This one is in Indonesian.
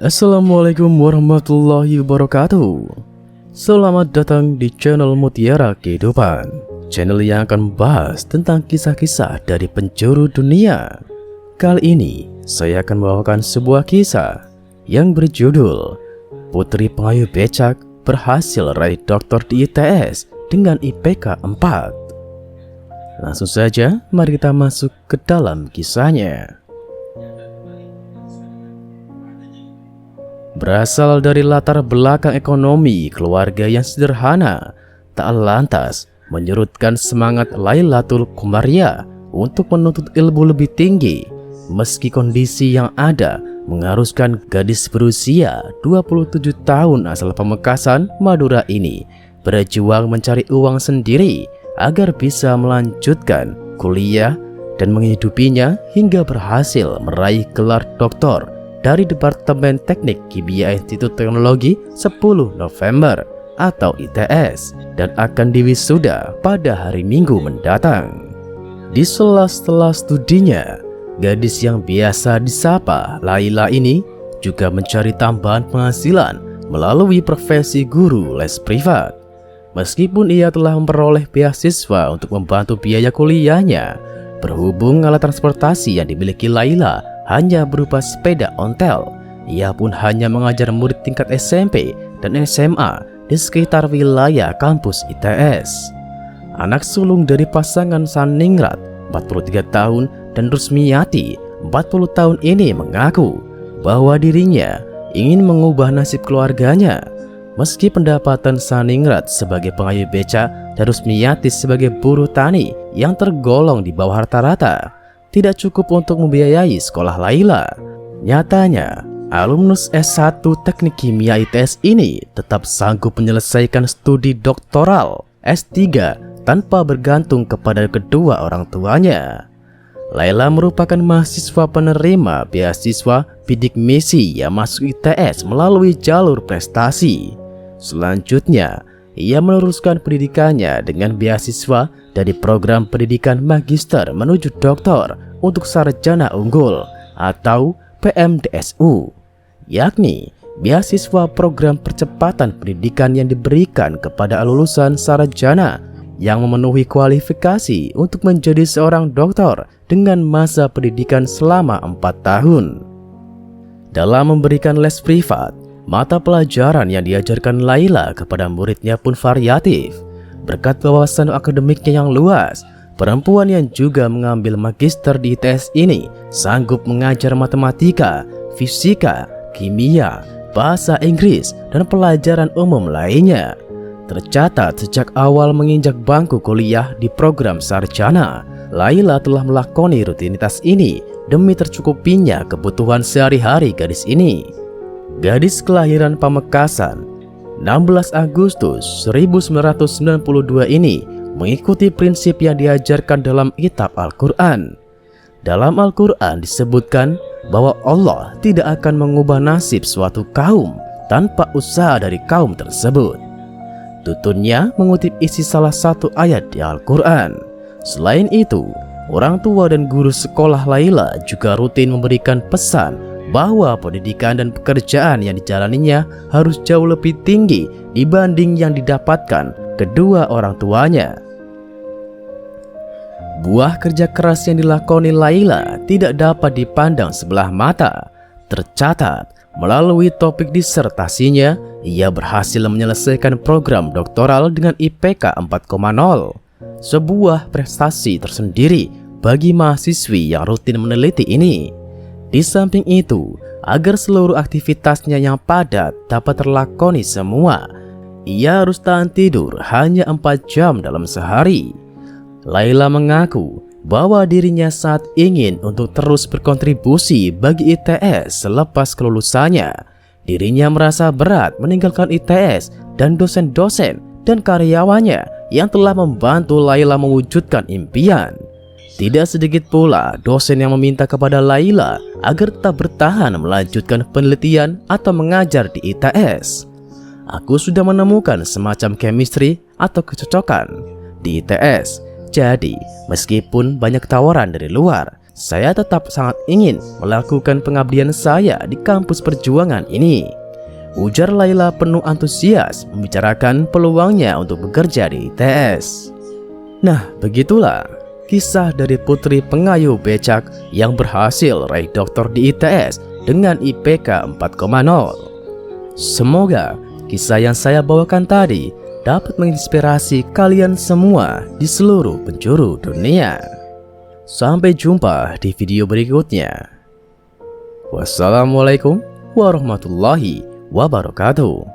Assalamualaikum warahmatullahi wabarakatuh. Selamat datang di channel Mutiara Kehidupan, channel yang akan membahas tentang kisah-kisah dari penjuru dunia. Kali ini saya akan membawakan sebuah kisah yang berjudul Putri Pengayu Becak berhasil raih doktor di ITS dengan IPK 4. Langsung saja mari kita masuk ke dalam kisahnya. Berasal dari latar belakang ekonomi keluarga yang sederhana, tak lantas menyurutkan semangat Lailatul Qomariah untuk menuntut ilmu lebih tinggi, meski kondisi yang ada mengharuskan gadis berusia 27 tahun asal Pamekasan, Madura ini berjuang mencari uang sendiri agar bisa melanjutkan kuliah dan menghidupinya hingga berhasil meraih gelar doktor dari Departemen Teknik Kimia Institut Teknologi 10 November atau ITS dan akan diwisuda pada hari Minggu mendatang. Di sela-sela studinya, gadis yang biasa disapa Laila ini juga mencari tambahan penghasilan melalui profesi guru les privat. Meskipun ia telah memperoleh beasiswa untuk membantu biaya kuliahnya, berhubung alat transportasi yang dimiliki Laila hanya berupa sepeda ontel, ia pun hanya mengajar murid tingkat SMP dan SMA di sekitar wilayah kampus ITS. Anak sulung dari pasangan Saningrat 43 tahun dan Rusmiyati 40 tahun ini mengaku bahwa dirinya ingin mengubah nasib keluarganya. Meski pendapatan Saningrat sebagai pengayu becak dan Rusmiyati sebagai buruh tani yang tergolong di bawah rata-rata, tidak cukup untuk membiayai sekolah Laila. Nyatanya, alumnus S1 Teknik Kimia ITS ini tetap sanggup menyelesaikan studi doktoral S3 tanpa bergantung kepada kedua orang tuanya. Laila merupakan mahasiswa penerima beasiswa bidik misi yang masuk ITS melalui jalur prestasi. Selanjutnya, ia meneruskan pendidikannya dengan beasiswa dari program pendidikan magister menuju doktor untuk sarjana unggul atau PMDSU, yakni beasiswa program percepatan pendidikan yang diberikan kepada lulusan sarjana yang memenuhi kualifikasi untuk menjadi seorang doktor dengan masa pendidikan selama 4 tahun. Dalam memberikan les privat, mata pelajaran yang diajarkan Laila kepada muridnya pun variatif. Berkat wawasan akademiknya yang luas, perempuan yang juga mengambil magister di ITS ini sanggup mengajar matematika, fisika, kimia, bahasa Inggris, dan pelajaran umum lainnya. Tercatat sejak awal menginjak bangku kuliah di program sarjana, Laila telah melakoni rutinitas ini demi tercukupinya kebutuhan sehari-hari gadis ini. Gadis kelahiran Pamekasan 16 Agustus 1992 ini mengikuti prinsip yang diajarkan dalam kitab Al-Quran. Dalam Al-Quran disebutkan bahwa Allah tidak akan mengubah nasib suatu kaum tanpa usaha dari kaum tersebut. Tuturnya mengutip isi salah satu ayat di Al-Quran. Selain itu, orang tua dan guru sekolah Laila juga rutin memberikan pesan bahwa pendidikan dan pekerjaan yang dijalaninya harus jauh lebih tinggi dibanding yang didapatkan kedua orang tuanya. Buah kerja keras yang dilakoni Laila tidak dapat dipandang sebelah mata. Tercatat, melalui topik disertasinya, ia berhasil menyelesaikan program doktoral dengan IPK 4,0. Sebuah prestasi tersendiri bagi mahasiswi yang rutin meneliti ini. Di samping itu, agar seluruh aktivitasnya yang padat dapat terlakoni semua, ia harus tahan tidur hanya 4 jam dalam sehari. Laila mengaku bahwa dirinya saat ingin untuk terus berkontribusi bagi ITS selepas kelulusannya. Dirinya merasa berat meninggalkan ITS dan dosen-dosen dan karyawannya yang telah membantu Laila mewujudkan impian. Tidak sedikit pula dosen yang meminta kepada Laila agar tetap bertahan melanjutkan penelitian atau mengajar di ITS. Aku sudah menemukan semacam chemistry atau kecocokan di ITS. Jadi, meskipun banyak tawaran dari luar, saya tetap sangat ingin melakukan pengabdian saya di kampus perjuangan ini, ujar Laila penuh antusias membicarakan peluangnya untuk bekerja di ITS. Nah, begitulah kisah dari putri pengayuh becak yang berhasil raih doktor di ITS dengan IPK 4,0. Semoga kisah yang saya bawakan tadi dapat menginspirasi kalian semua di seluruh penjuru dunia. Sampai jumpa di video berikutnya. Wassalamualaikum warahmatullahi wabarakatuh.